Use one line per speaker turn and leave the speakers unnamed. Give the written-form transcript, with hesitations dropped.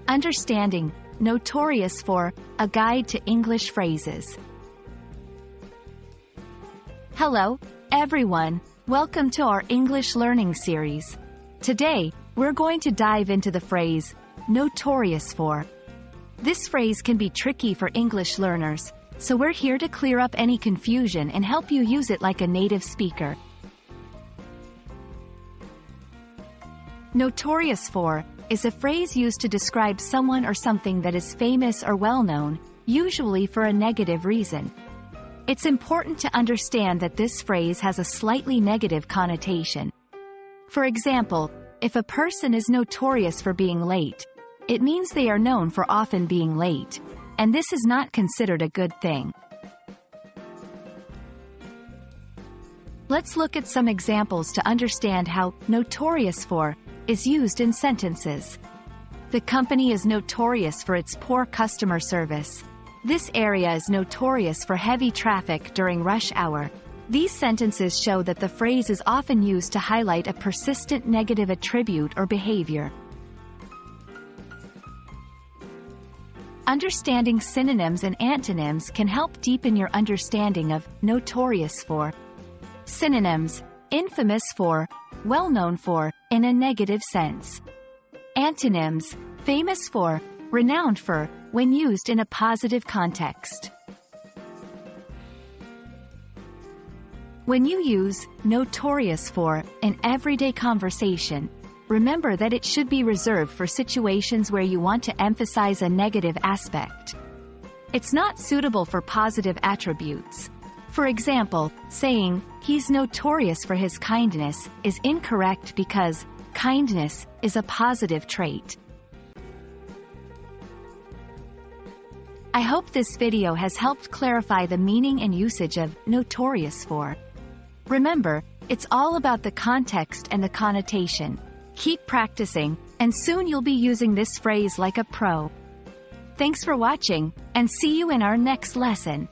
Understanding, Notorious for, a guide to English phrases. Hello, everyone. Welcome to our English learning series. Today, we're going to dive into the phrase, notorious for. This phrase can be tricky for English learners, so we're here to clear up any confusion and help you use it like a native speaker. Notorious for is a phrase used to describe someone or something that is famous or well-known, usually for a negative reason. It's important to understand that this phrase has a slightly negative connotation. For example, if a person is notorious for being late, it means they are known for often being late, and this is not considered a good thing. Let's look at some examples to understand how notorious for is used in sentences. The company is notorious for its poor customer service. This area is notorious for heavy traffic during rush hour. These sentences show that the phrase is often used to highlight a persistent negative attribute or behavior. Understanding synonyms and antonyms can help deepen your understanding of notorious for. Synonyms: infamous for, well-known for, in a negative sense. Antonyms: famous for, renowned for, when used in a positive context. When you use notorious for in everyday conversation, remember that it should be reserved for situations where you want to emphasize a negative aspect. It's not suitable for positive attributes. For example, saying, "He's notorious for his kindness," is incorrect because kindness is a positive trait. I hope this video has helped clarify the meaning and usage of notorious for. Remember, it's all about the context and the connotation. Keep practicing, and soon you'll be using this phrase like a pro. Thanks for watching, and see you in our next lesson.